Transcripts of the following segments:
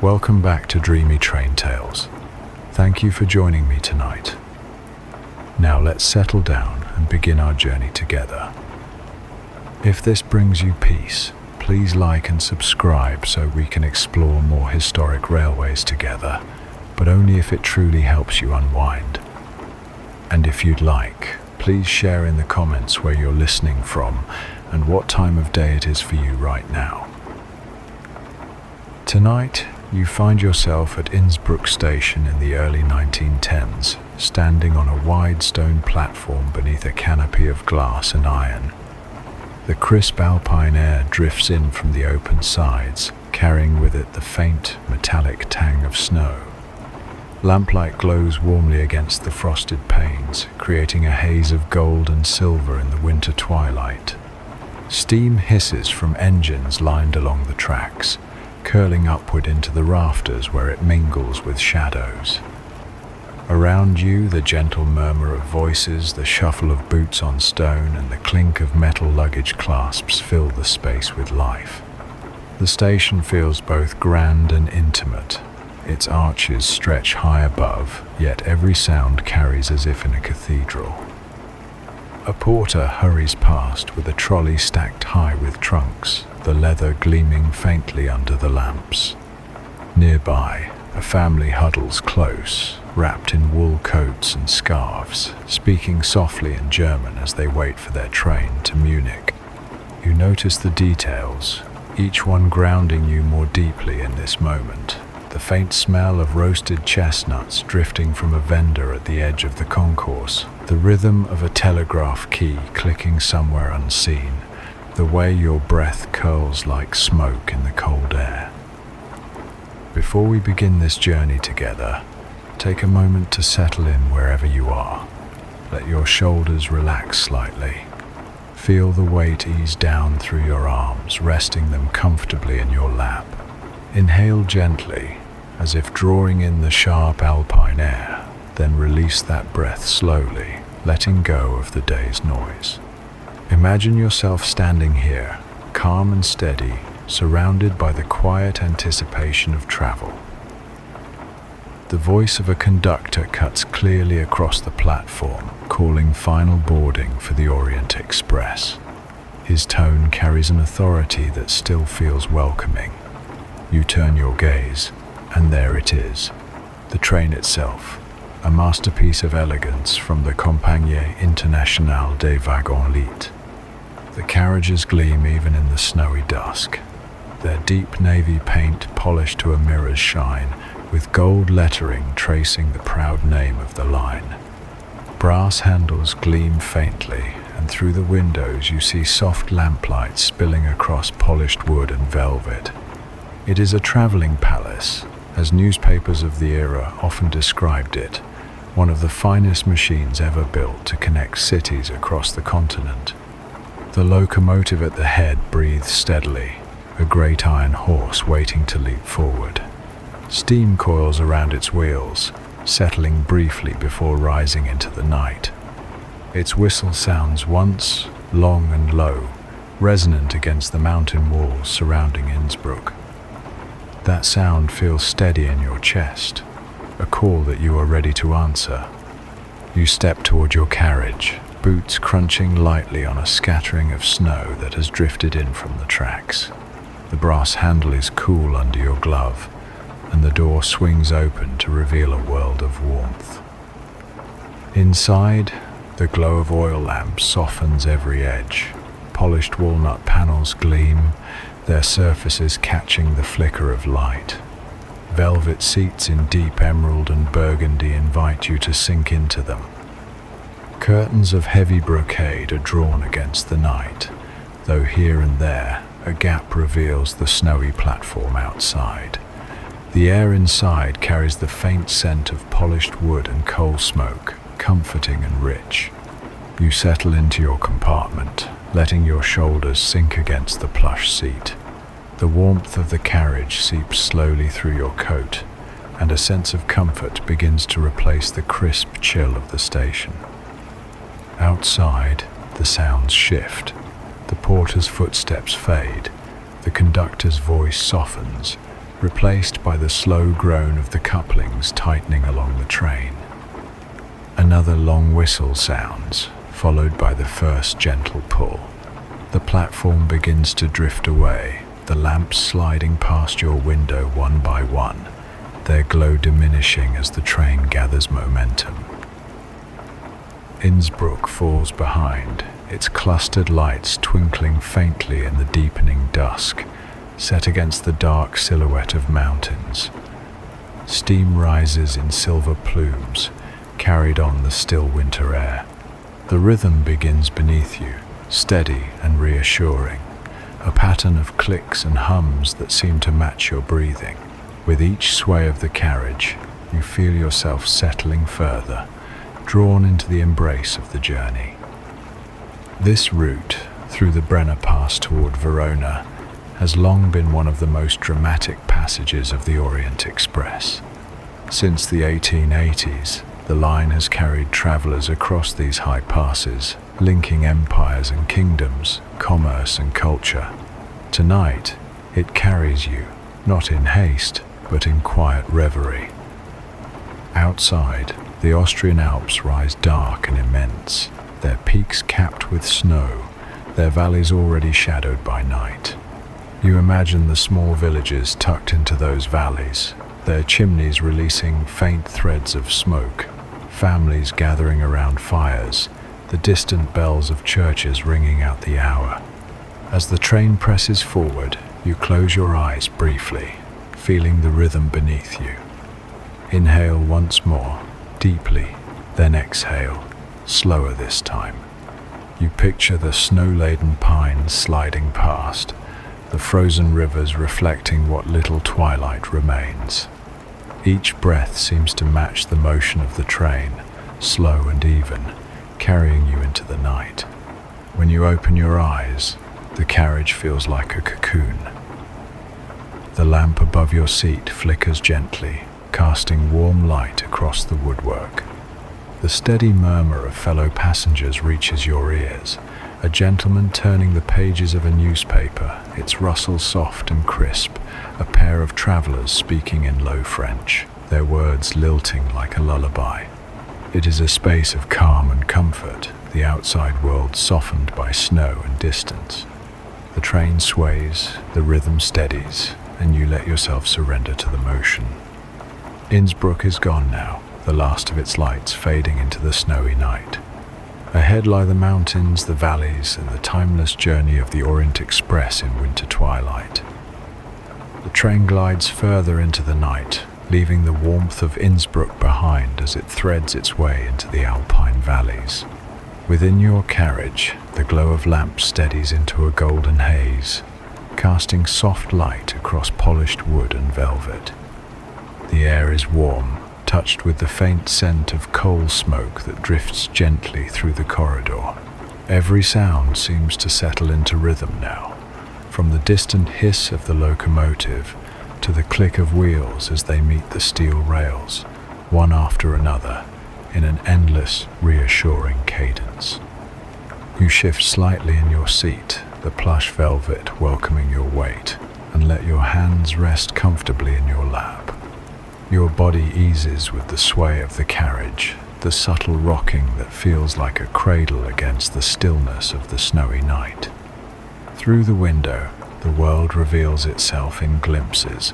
Welcome back to Dreamy Train Tales. Thank you for joining me tonight. Now let's settle down and begin our journey together. If this brings you peace, please like and subscribe so we can explore more historic railways together, but only if it truly helps you unwind. And if you'd like, please share in the comments where you're listening from and what time of day it is for you right now. Tonight, you find yourself at Innsbruck station in the early 1910s, standing on a wide stone platform beneath a canopy of glass and iron. The crisp alpine air drifts in from the open sides, carrying with it the faint, metallic tang of snow. Lamplight glows warmly against the frosted panes, creating a haze of gold and silver in the winter twilight. Steam hisses from engines lined along the tracks, curling upward into the rafters where it mingles with shadows. Around you, the gentle murmur of voices, the shuffle of boots on stone, and the clink of metal luggage clasps fill the space with life. The station feels both grand and intimate. Its arches stretch high above, yet every sound carries as if in a cathedral. A porter hurries past with a trolley stacked high with trunks, the leather gleaming faintly under the lamps. Nearby, a family huddles close, wrapped in wool coats and scarves, speaking softly in German as they wait for their train to Munich. You notice the details, each one grounding you more deeply in this moment. The faint smell of roasted chestnuts drifting from a vendor at the edge of the concourse, the rhythm of a telegraph key clicking somewhere unseen, the way your breath curls like smoke in the cold air. Before we begin this journey together, take a moment to settle in wherever you are. Let your shoulders relax slightly. Feel the weight ease down through your arms, resting them comfortably in your lap. Inhale gently, as if drawing in the sharp alpine air, then release that breath slowly, letting go of the day's noise. Imagine yourself standing here, calm and steady, surrounded by the quiet anticipation of travel. The voice of a conductor cuts clearly across the platform, calling final boarding for the Orient Express. His tone carries an authority that still feels welcoming. You turn your gaze, and there it is, the train itself, a masterpiece of elegance from the Compagnie Internationale des Wagons Lits. The carriages gleam even in the snowy dusk, their deep navy paint polished to a mirror's shine, with gold lettering tracing the proud name of the line. Brass handles gleam faintly, and through the windows you see soft lamplight spilling across polished wood and velvet. It is a traveling palace, as newspapers of the era often described it, one of the finest machines ever built to connect cities across the continent. The locomotive at the head breathes steadily, a great iron horse waiting to leap forward. Steam coils around its wheels, settling briefly before rising into the night. Its whistle sounds once, long and low, resonant against the mountain walls surrounding Innsbruck. That sound feels steady in your chest, a call that you are ready to answer. You step toward your carriage, boots crunching lightly on a scattering of snow that has drifted in from the tracks. The brass handle is cool under your glove, and the door swings open to reveal a world of warmth. Inside, the glow of oil lamps softens every edge. Polished walnut panels gleam, their surfaces catching the flicker of light. Velvet seats in deep emerald and burgundy invite you to sink into them. Curtains of heavy brocade are drawn against the night, though here and there a gap reveals the snowy platform outside. The air inside carries the faint scent of polished wood and coal smoke, comforting and rich. You settle into your compartment, letting your shoulders sink against the plush seat. The warmth of the carriage seeps slowly through your coat, and a sense of comfort begins to replace the crisp chill of the station. Outside, the sounds shift. The porter's footsteps fade, the conductor's voice softens, replaced by the slow groan of the couplings tightening along the train. Another long whistle sounds, followed by the first gentle pull. The platform begins to drift away, the lamps sliding past your window one by one, their glow diminishing as the train gathers momentum. Innsbruck falls behind, its clustered lights twinkling faintly in the deepening dusk, set against the dark silhouette of mountains. Steam rises in silver plumes, carried on the still winter air. The rhythm begins beneath you, steady and reassuring, a pattern of clicks and hums that seem to match your breathing. With each sway of the carriage, you feel yourself settling further, drawn into the embrace of the journey. This route, through the Brenner Pass toward Verona, has long been one of the most dramatic passages of the Orient Express. Since the 1880s, the line has carried travelers across these high passes, linking empires and kingdoms, commerce and culture. Tonight, it carries you, not in haste, but in quiet reverie. Outside, the Austrian Alps rise dark and immense, their peaks capped with snow, their valleys already shadowed by night. You imagine the small villages tucked into those valleys, their chimneys releasing faint threads of smoke, families gathering around fires, the distant bells of churches ringing out the hour. As the train presses forward, you close your eyes briefly, feeling the rhythm beneath you. Inhale once more, deeply, then exhale, slower this time. You picture the snow-laden pines sliding past, the frozen rivers reflecting what little twilight remains. Each breath seems to match the motion of the train, slow and even, carrying you into the night. When you open your eyes, the carriage feels like a cocoon. The lamp above your seat flickers gently, casting warm light across the woodwork. The steady murmur of fellow passengers reaches your ears, a gentleman turning the pages of a newspaper, its rustle soft and crisp, a pair of travelers speaking in low French, their words lilting like a lullaby. It is a space of calm and comfort, the outside world softened by snow and distance. The train sways, the rhythm steadies, and you let yourself surrender to the motion. Innsbruck is gone now, the last of its lights fading into the snowy night. Ahead lie the mountains, the valleys, and the timeless journey of the Orient Express in winter twilight. The train glides further into the night, leaving the warmth of Innsbruck behind as it threads its way into the Alpine valleys. Within your carriage, the glow of lamps steadies into a golden haze, casting soft light across polished wood and velvet. The air is warm, touched with the faint scent of coal smoke that drifts gently through the corridor. Every sound seems to settle into rhythm now, from the distant hiss of the locomotive to the click of wheels as they meet the steel rails, one after another, in an endless, reassuring cadence. You shift slightly in your seat, the plush velvet welcoming your weight, and let your hands rest comfortably in your lap. Your body eases with the sway of the carriage, the subtle rocking that feels like a cradle against the stillness of the snowy night. Through the window, the world reveals itself in glimpses,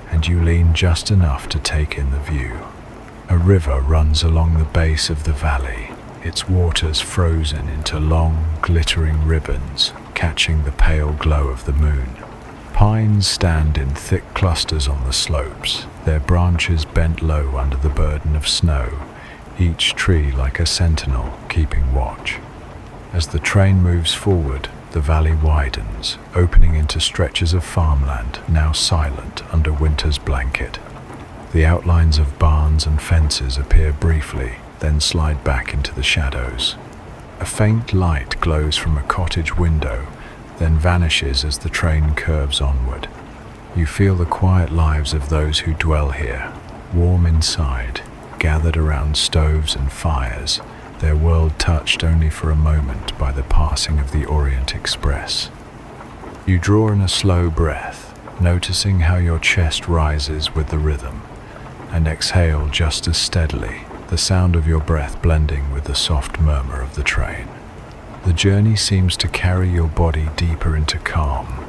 and you lean just enough to take in the view. A river runs along the base of the valley, its waters frozen into long, glittering ribbons, catching the pale glow of the moon. Pines stand in thick clusters on the slopes, their branches bent low under the burden of snow, each tree like a sentinel keeping watch. As the train moves forward, the valley widens, opening into stretches of farmland, now silent under winter's blanket. The outlines of barns and fences appear briefly, then slide back into the shadows. A faint light glows from a cottage window, then vanishes as the train curves onward. You feel the quiet lives of those who dwell here, warm inside, gathered around stoves and fires, their world touched only for a moment by the passing of the Orient Express. You draw in a slow breath, noticing how your chest rises with the rhythm, and exhale just as steadily, the sound of your breath blending with the soft murmur of the train. The journey seems to carry your body deeper into calm,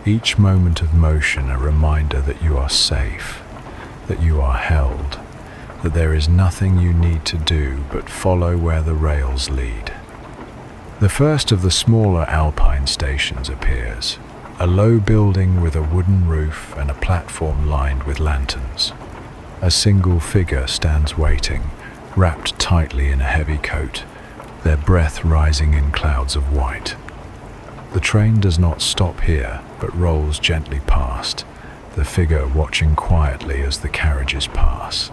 each moment of motion a reminder that you are safe, that you are held, that there is nothing you need to do but follow where the rails lead. The first of the smaller alpine stations appears, a low building with a wooden roof and a platform lined with lanterns. A single figure stands waiting, wrapped tightly in a heavy coat, their breath rising in clouds of white. The train does not stop here, but rolls gently past, the figure watching quietly as the carriages pass.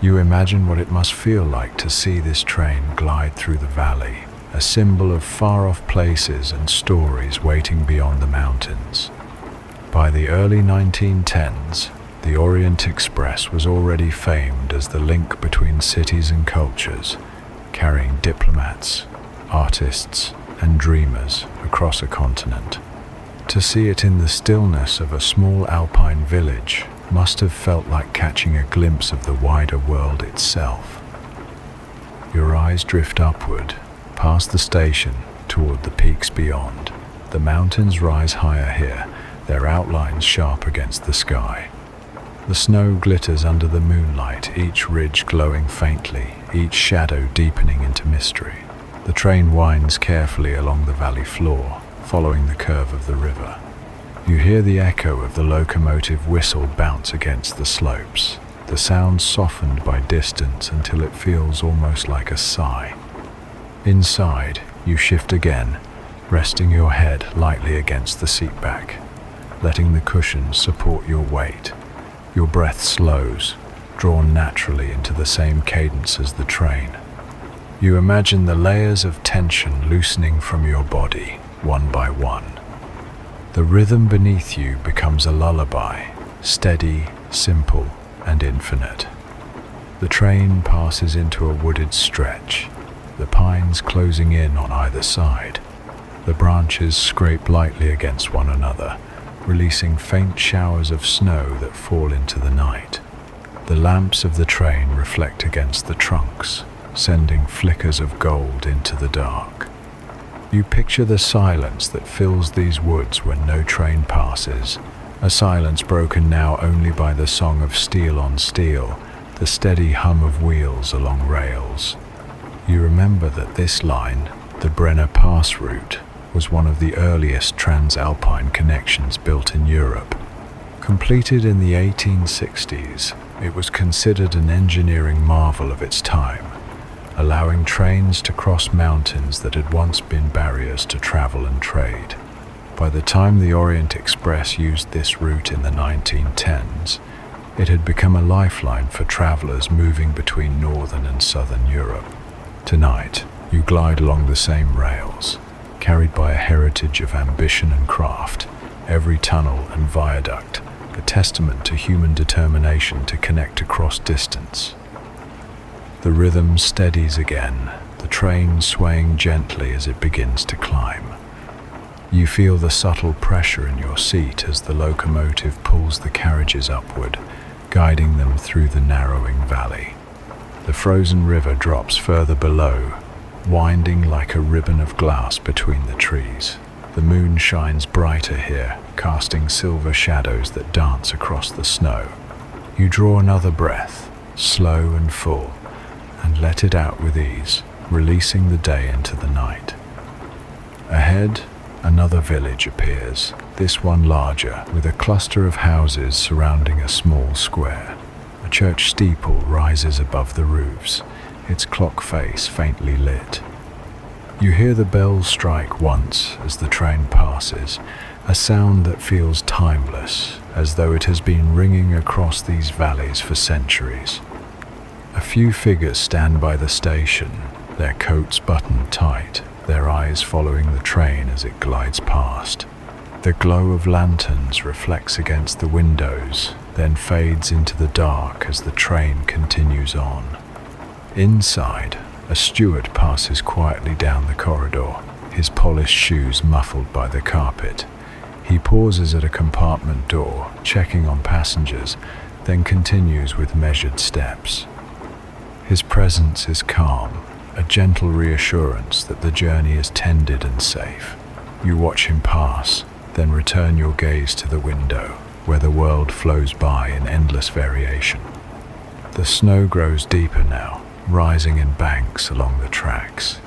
You imagine what it must feel like to see this train glide through the valley, a symbol of far-off places and stories waiting beyond the mountains. By the early 1910s, the Orient Express was already famed as the link between cities and cultures, carrying diplomats, artists, and dreamers across a continent. To see it in the stillness of a small alpine village must have felt like catching a glimpse of the wider world itself. Your eyes drift upward, past the station, toward the peaks beyond. The mountains rise higher here, their outlines sharp against the sky. The snow glitters under the moonlight, each ridge glowing faintly, each shadow deepening into mystery. The train winds carefully along the valley floor, following the curve of the river. You hear the echo of the locomotive whistle bounce against the slopes, the sound softened by distance until it feels almost like a sigh. Inside, you shift again, resting your head lightly against the seat back, letting the cushions support your weight. Your breath slows, drawn naturally into the same cadence as the train. You imagine the layers of tension loosening from your body, one by one. The rhythm beneath you becomes a lullaby, steady, simple, and infinite. The train passes into a wooded stretch, the pines closing in on either side. The branches scrape lightly against one another, releasing faint showers of snow that fall into the night. The lamps of the train reflect against the trunks, sending flickers of gold into the dark. You picture the silence that fills these woods when no train passes, a silence broken now only by the song of steel on steel, the steady hum of wheels along rails. You remember that this line, the Brenner Pass route, was one of the earliest transalpine connections built in Europe. Completed in the 1860s, it was considered an engineering marvel of its time, allowing trains to cross mountains that had once been barriers to travel and trade. By the time the Orient Express used this route in the 1910s, it had become a lifeline for travelers moving between northern and southern Europe. Tonight, you glide along the same rails, carried by a heritage of ambition and craft, every tunnel and viaduct a testament to human determination to connect across distance. The rhythm steadies again, the train swaying gently as it begins to climb. You feel the subtle pressure in your seat as the locomotive pulls the carriages upward, guiding them through the narrowing valley. The frozen river drops further below, winding like a ribbon of glass between the trees. The moon shines brighter here, casting silver shadows that dance across the snow. You draw another breath, slow and full, and let it out with ease, releasing the day into the night. Ahead, another village appears, this one larger, with a cluster of houses surrounding a small square. A church steeple rises above the roofs, its clock face faintly lit. You hear the bells strike once as the train passes, a sound that feels timeless, as though it has been ringing across these valleys for centuries. A few figures stand by the station, their coats buttoned tight, their eyes following the train as it glides past. The glow of lanterns reflects against the windows, then fades into the dark as the train continues on. Inside, a steward passes quietly down the corridor, his polished shoes muffled by the carpet. He pauses at a compartment door, checking on passengers, then continues with measured steps. His presence is calm, a gentle reassurance that the journey is tended and safe. You watch him pass, then return your gaze to the window, where the world flows by in endless variation. The snow grows deeper now, rising in banks along the tracks.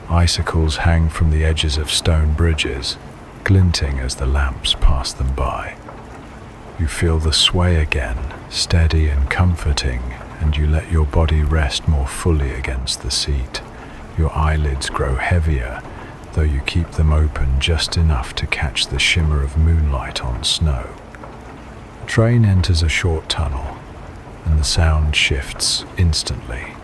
Icicles hang from the edges of stone bridges, glinting as the lamps pass them by. You feel the sway again, steady and comforting, and you let your body rest more fully against the seat. Your eyelids grow heavier, though you keep them open just enough to catch the shimmer of moonlight on snow. The train enters a short tunnel, and the sound shifts instantly.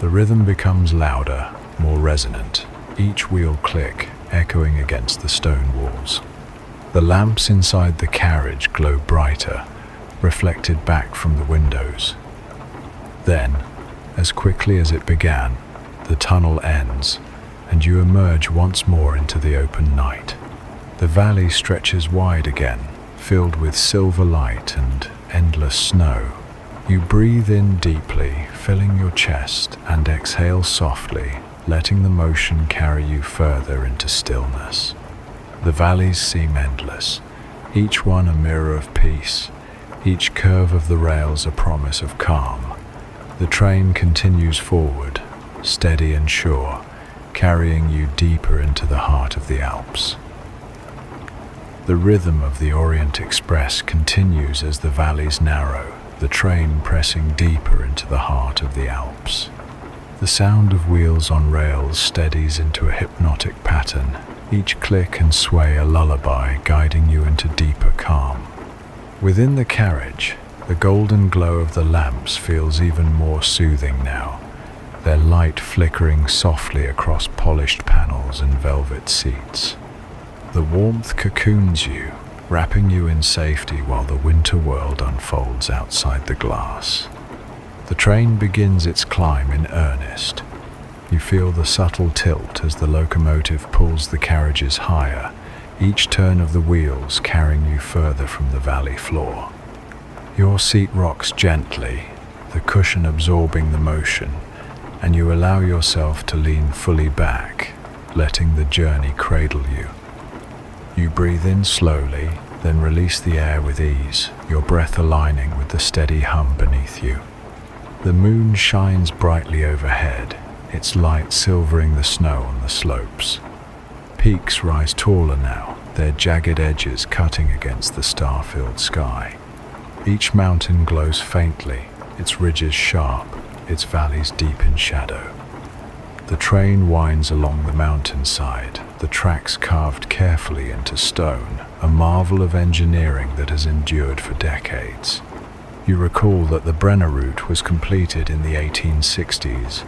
The rhythm becomes louder, more resonant, each wheel click echoing against the stone walls. The lamps inside the carriage glow brighter, reflected back from the windows. Then, as quickly as it began, the tunnel ends, and you emerge once more into the open night. The valley stretches wide again, filled with silver light and endless snow. You breathe in deeply, filling your chest, and exhale softly, letting the motion carry you further into stillness. The valleys seem endless, each one a mirror of peace, each curve of the rails a promise of calm. The train continues forward, steady and sure, carrying you deeper into the heart of the Alps. The rhythm of the Orient Express continues as the valleys narrow, the train pressing deeper into the heart of the Alps. The sound of wheels on rails steadies into a hypnotic pattern, each click and sway a lullaby guiding you into deeper calm. Within the carriage, the golden glow of the lamps feels even more soothing now, their light flickering softly across polished panels and velvet seats. The warmth cocoons you, wrapping you in safety while the winter world unfolds outside the glass. The train begins its climb in earnest. You feel the subtle tilt as the locomotive pulls the carriages higher, each turn of the wheels carrying you further from the valley floor. Your seat rocks gently, the cushion absorbing the motion, and you allow yourself to lean fully back, letting the journey cradle you. You breathe in slowly, then release the air with ease, your breath aligning with the steady hum beneath you. The moon shines brightly overhead, its light silvering the snow on the slopes. Peaks rise taller now, their jagged edges cutting against the star-filled sky. Each mountain glows faintly, its ridges sharp, its valleys deep in shadow. The train winds along the mountainside, the tracks carved carefully into stone, a marvel of engineering that has endured for decades. You recall that the Brenner route was completed in the 1860s,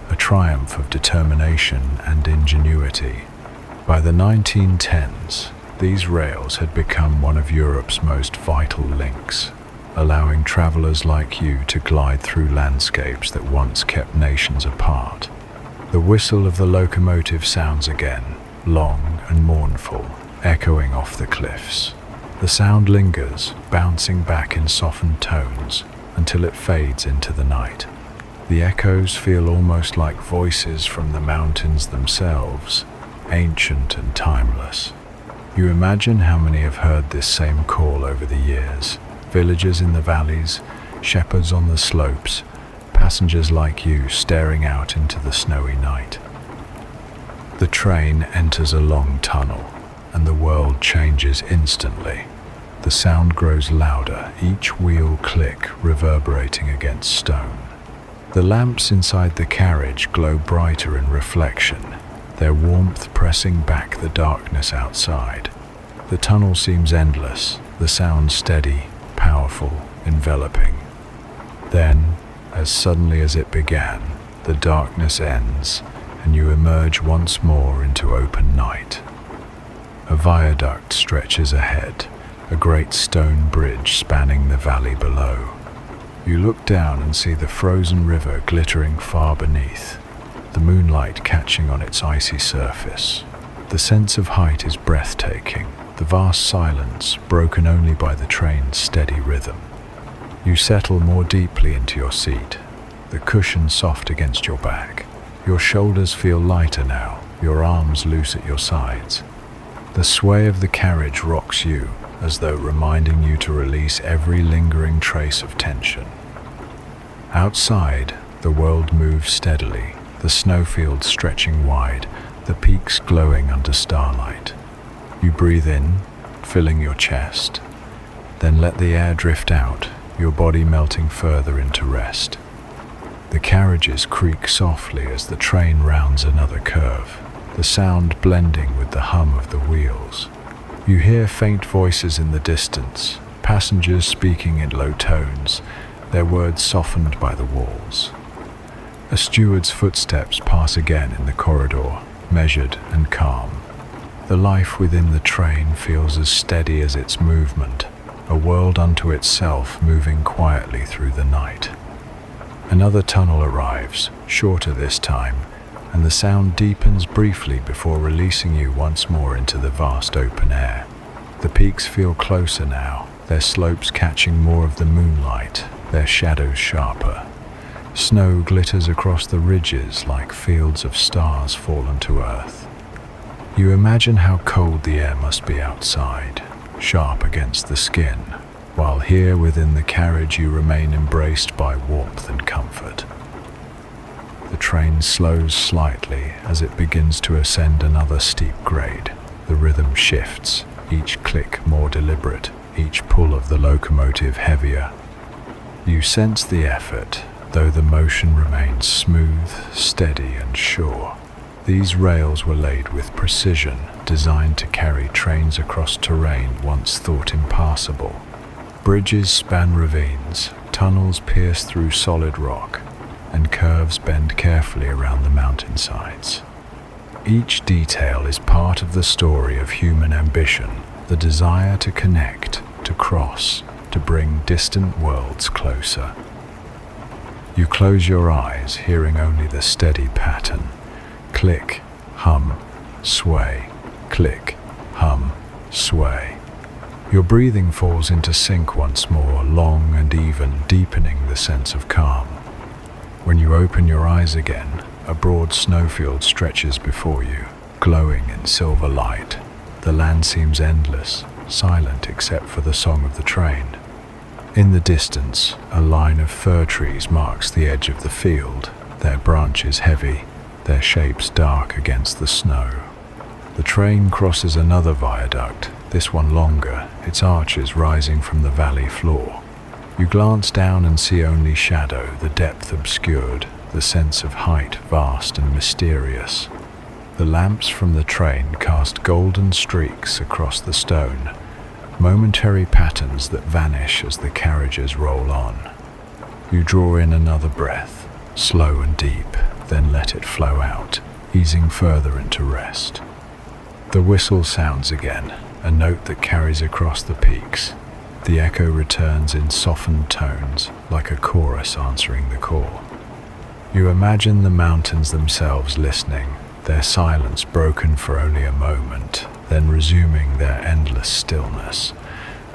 a triumph of determination and ingenuity. By the 1910s, these rails had become one of Europe's most vital links, allowing travelers like you to glide through landscapes that once kept nations apart. The whistle of the locomotive sounds again, long and mournful, echoing off the cliffs. The sound lingers, bouncing back in softened tones, until it fades into the night. The echoes feel almost like voices from the mountains themselves, ancient and timeless. You imagine how many have heard this same call over the years. Villagers in the valleys, shepherds on the slopes, passengers like you staring out into the snowy night. The train enters a long tunnel, and the world changes instantly. The sound grows louder, each wheel click reverberating against stone. The lamps inside the carriage glow brighter in reflection, their warmth pressing back the darkness outside. The tunnel seems endless, the sound steady, powerful, enveloping. Then, as suddenly as it began, the darkness ends, and you emerge once more into open night. A viaduct stretches ahead, a great stone bridge spanning the valley below. You look down and see the frozen river glittering far beneath, the moonlight catching on its icy surface. The sense of height is breathtaking, the vast silence broken only by the train's steady rhythm. You settle more deeply into your seat, the cushion soft against your back. Your shoulders feel lighter now, your arms loose at your sides. The sway of the carriage rocks you, as though reminding you to release every lingering trace of tension. Outside, the world moves steadily, the snowfields stretching wide, the peaks glowing under starlight. You breathe in, filling your chest, then let the air drift out, your body melting further into rest. The carriages creak softly as the train rounds another curve, the sound blending with the hum of the wheels. You hear faint voices in the distance, passengers speaking in low tones, their words softened by the walls. A steward's footsteps pass again in the corridor, measured and calm. The life within the train feels as steady as its movement, a world unto itself moving quietly through the night. Another tunnel arrives, shorter this time, and the sound deepens briefly before releasing you once more into the vast open air. The peaks feel closer now, their slopes catching more of the moonlight, their shadows sharper. Snow glitters across the ridges like fields of stars fallen to earth. You imagine how cold the air must be outside, sharp against the skin, while here within the carriage you remain embraced by warmth and comfort. The train slows slightly as it begins to ascend another steep grade. The rhythm shifts, each click more deliberate, each pull of the locomotive heavier. You sense the effort, though the motion remains smooth, steady and sure. These rails were laid with precision, designed to carry trains across terrain once thought impassable. Bridges span ravines, tunnels pierce through solid rock, and curves bend carefully around the mountainsides. Each detail is part of the story of human ambition, the desire to connect, to cross, to bring distant worlds closer. You close your eyes, hearing only the steady pattern. Click, hum, sway, click, hum, sway. Your breathing falls into sync once more, long and even, deepening the sense of calm. When you open your eyes again, a broad snowfield stretches before you, glowing in silver light. The land seems endless, silent except for the song of the train. In the distance, a line of fir trees marks the edge of the field, their branches heavy, their shapes dark against the snow. The train crosses another viaduct, this one longer, its arches rising from the valley floor. You glance down and see only shadow, the depth obscured, the sense of height vast and mysterious. The lamps from the train cast golden streaks across the stone, momentary patterns that vanish as the carriages roll on. You draw in another breath, slow and deep, then let it flow out, easing further into rest. The whistle sounds again, a note that carries across the peaks. The echo returns in softened tones, like a chorus answering the call. You imagine the mountains themselves listening, their silence broken for only a moment, then resuming their endless stillness.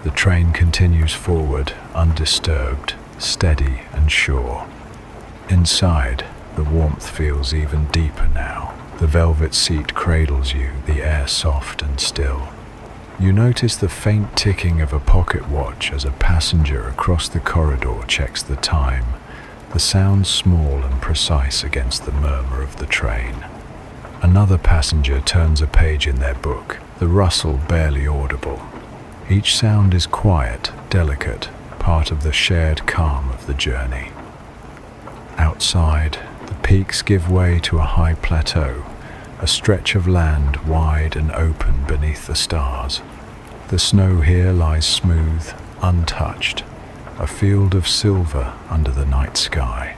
The train continues forward, undisturbed, steady and sure. Inside, the warmth feels even deeper now. The velvet seat cradles you, the air soft and still. You notice the faint ticking of a pocket watch as a passenger across the corridor checks the time, the sound small and precise against the murmur of the train. Another passenger turns a page in their book, the rustle barely audible. Each sound is quiet, delicate, part of the shared calm of the journey. Outside, the peaks give way to a high plateau, a stretch of land wide and open beneath the stars. The snow here lies smooth, untouched, a field of silver under the night sky.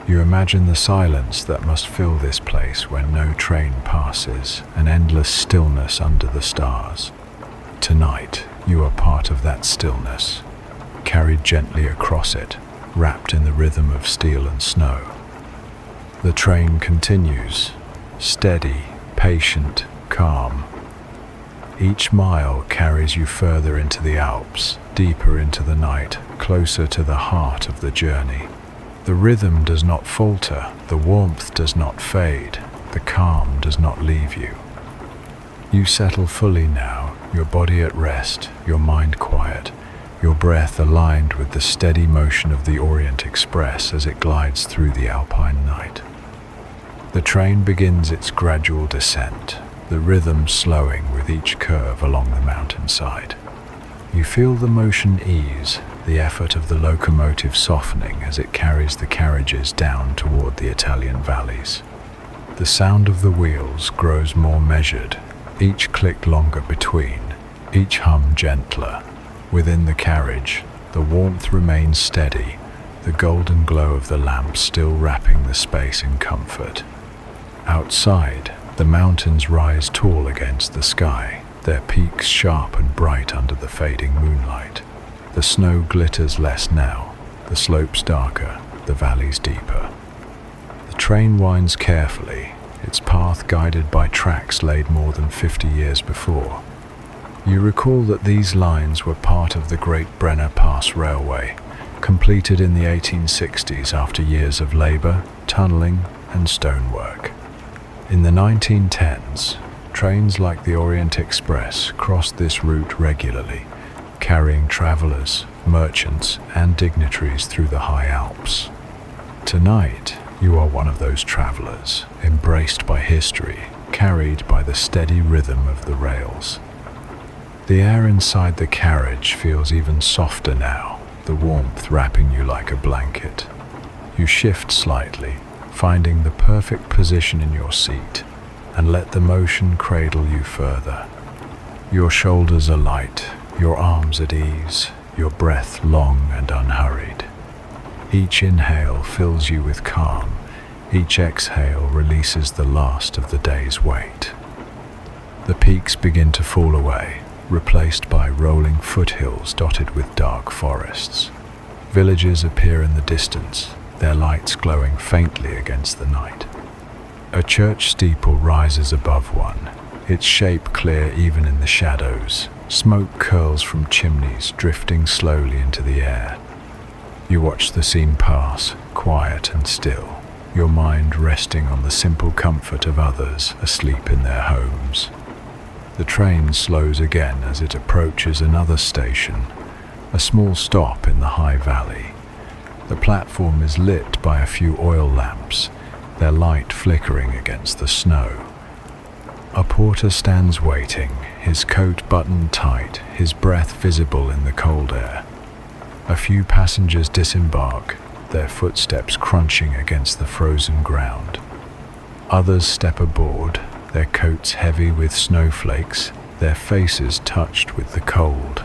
You imagine the silence that must fill this place when no train passes, an endless stillness under the stars. Tonight, you are part of that stillness, carried gently across it, wrapped in the rhythm of steel and snow. The train continues, steady, patient, calm. Each mile carries you further into the Alps, deeper into the night, closer to the heart of the journey. The rhythm does not falter, the warmth does not fade, the calm does not leave you. You settle fully now, your body at rest, your mind quiet, your breath aligned with the steady motion of the Orient Express as it glides through the alpine night. The train begins its gradual descent, the rhythm slowing with each curve along the mountainside. You feel the motion ease, the effort of the locomotive softening as it carries the carriages down toward the Italian valleys. The sound of the wheels grows more measured, each click longer between, each hum gentler. Within the carriage, the warmth remains steady, the golden glow of the lamps still wrapping the space in comfort. Outside, the mountains rise tall against the sky, their peaks sharp and bright under the fading moonlight. The snow glitters less now, the slopes darker, the valleys deeper. The train winds carefully, its path guided by tracks laid more than 50 years before. You recall that these lines were part of the Great Brenner Pass Railway, completed in the 1860s after years of labor, tunneling, and stonework. In the 1910s, trains like the Orient Express crossed this route regularly, carrying travelers, merchants, and dignitaries through the high Alps. Tonight, you are one of those travelers, embraced by history, carried by the steady rhythm of the rails. The air inside the carriage feels even softer now, the warmth wrapping you like a blanket. You shift slightly, finding the perfect position in your seat, and let the motion cradle you further. Your shoulders are light, your arms at ease, your breath long and unhurried. Each inhale fills you with calm, each exhale releases the last of the day's weight. The peaks begin to fall away, replaced by rolling foothills dotted with dark forests. Villages appear in the distance, their lights glowing faintly against the night. A church steeple rises above one, its shape clear even in the shadows. Smoke curls from chimneys, drifting slowly into the air. You watch the scene pass, quiet and still, your mind resting on the simple comfort of others asleep in their homes. The train slows again as it approaches another station, a small stop in the high valley. The platform is lit by a few oil lamps, their light flickering against the snow. A porter stands waiting, his coat buttoned tight, his breath visible in the cold air. A few passengers disembark, their footsteps crunching against the frozen ground. Others step aboard, their coats heavy with snowflakes, their faces touched with the cold.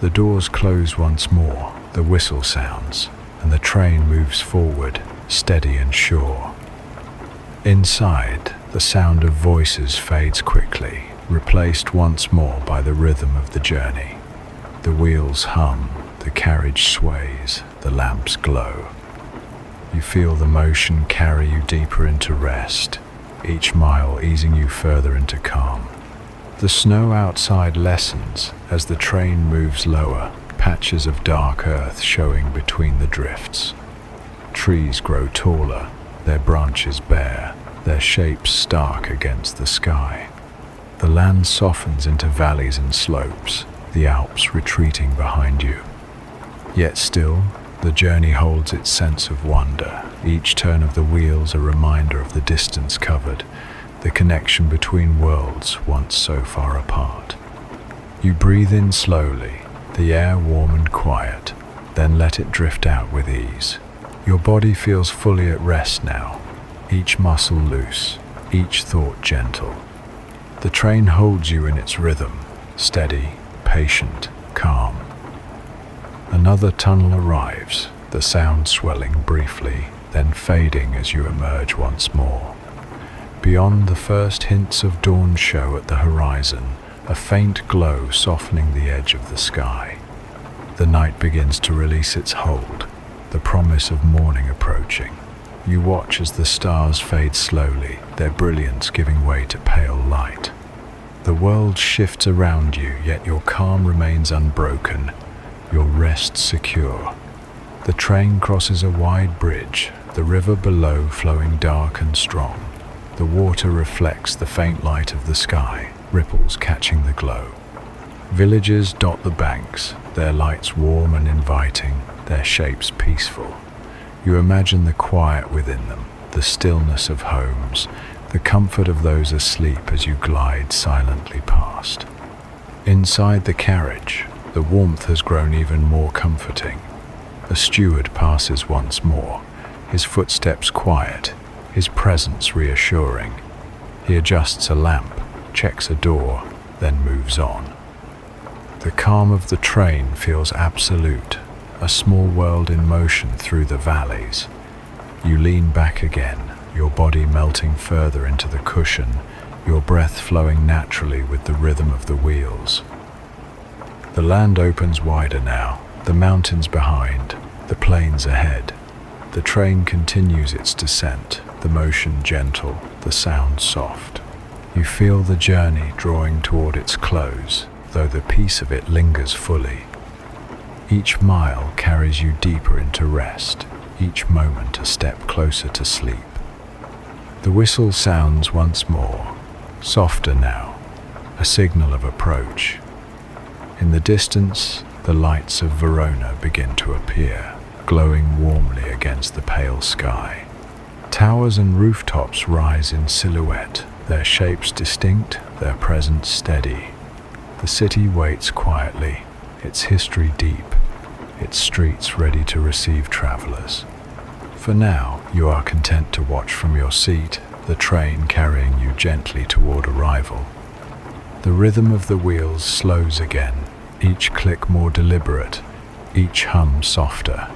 The doors close once more, the whistle sounds, and the train moves forward, steady and sure. Inside, the sound of voices fades quickly, replaced once more by the rhythm of the journey. The wheels hum, the carriage sways, the lamps glow. You feel the motion carry you deeper into rest, each mile easing you further into calm. The snow outside lessens as the train moves lower, patches of dark earth showing between the drifts. Trees grow taller, their branches bare, their shapes stark against the sky. The land softens into valleys and slopes, the Alps retreating behind you. Yet still, the journey holds its sense of wonder, each turn of the wheels a reminder of the distance covered, the connection between worlds once so far apart. You breathe in slowly, the air warm and quiet, then let it drift out with ease. Your body feels fully at rest now, each muscle loose, each thought gentle. The train holds you in its rhythm, steady, patient, calm. Another tunnel arrives, the sound swelling briefly, then fading as you emerge once more. Beyond the first hints of dawn show at the horizon, a faint glow softening the edge of the sky. The night begins to release its hold, the promise of morning approaching. You watch as the stars fade slowly, their brilliance giving way to pale light. The world shifts around you, yet your calm remains unbroken, your rest secure. The train crosses a wide bridge, the river below flowing dark and strong. The water reflects the faint light of the sky, ripples catching the glow. Villages dot the banks, their lights warm and inviting, their shapes peaceful. You imagine the quiet within them, the stillness of homes, the comfort of those asleep as you glide silently past. Inside the carriage, the warmth has grown even more comforting. A steward passes once more, his footsteps quiet, his presence reassuring. He adjusts a lamp, checks a door, then moves on. The calm of the train feels absolute, a small world in motion through the valleys. You lean back again, your body melting further into the cushion, your breath flowing naturally with the rhythm of the wheels. The land opens wider now, the mountains behind, the plains ahead. The train continues its descent, the motion gentle, the sound soft. You feel the journey drawing toward its close, though the peace of it lingers fully. Each mile carries you deeper into rest, each moment a step closer to sleep. The whistle sounds once more, softer now, a signal of approach. In the distance, the lights of Verona begin to appear, glowing warmly against the pale sky. Towers and rooftops rise in silhouette, their shapes distinct, their presence steady. The city waits quietly, its history deep, its streets ready to receive travelers. For now, you are content to watch from your seat, the train carrying you gently toward arrival. The rhythm of the wheels slows again, each click more deliberate, each hum softer.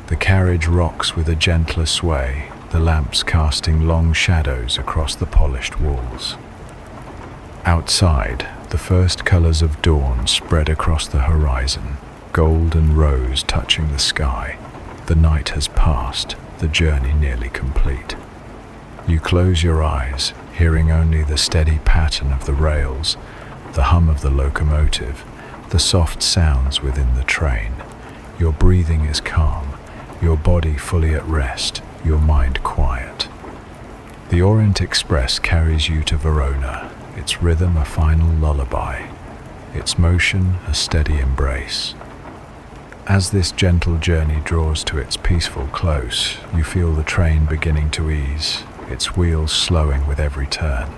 The carriage rocks with a gentler sway, the lamps casting long shadows across the polished walls. Outside, the first colors of dawn spread across the horizon, gold and rose touching the sky. The night has passed, the journey nearly complete. You close your eyes, hearing only the steady pattern of the rails, the hum of the locomotive, the soft sounds within the train. Your breathing is calm, your body fully at rest, your mind quiet. The Orient Express carries you to Verona, its rhythm a final lullaby, its motion a steady embrace. As this gentle journey draws to its peaceful close, you feel the train beginning to ease, its wheels slowing with every turn.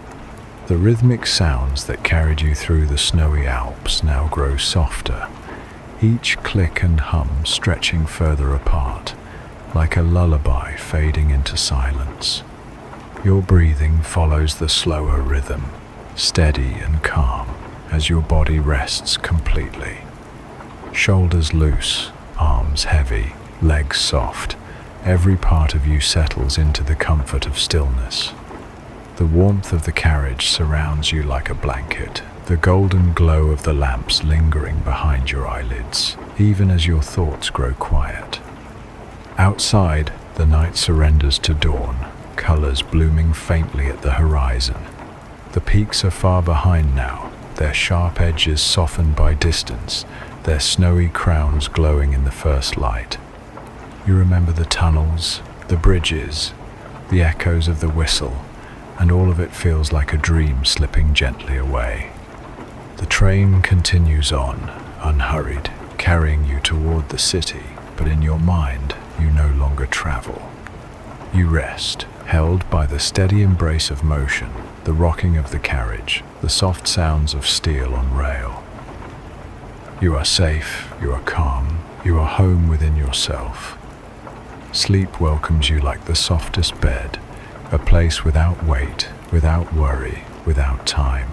The rhythmic sounds that carried you through the snowy Alps now grow softer, each click and hum stretching further apart, like a lullaby fading into silence. Your breathing follows the slower rhythm, steady and calm, as your body rests completely. Shoulders loose, arms heavy, legs soft, every part of you settles into the comfort of stillness. The warmth of the carriage surrounds you like a blanket, the golden glow of the lamps lingering behind your eyelids, even as your thoughts grow quiet. Outside, the night surrenders to dawn, colors blooming faintly at the horizon. The peaks are far behind now, their sharp edges softened by distance, their snowy crowns glowing in the first light. You remember the tunnels, the bridges, the echoes of the whistle, and all of it feels like a dream slipping gently away. The train continues on, unhurried, carrying you toward the city, but in your mind, you no longer travel. You rest, held by the steady embrace of motion, the rocking of the carriage, the soft sounds of steel on rail. You are safe, you are calm, you are home within yourself. Sleep welcomes you like the softest bed, a place without weight, without worry, without time.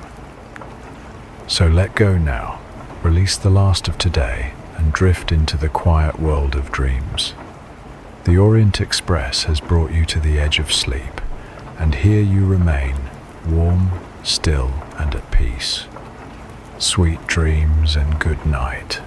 So let go now, release the last of today, and drift into the quiet world of dreams. The Orient Express has brought you to the edge of sleep, and here you remain, warm, still, and at peace. Sweet dreams and good night.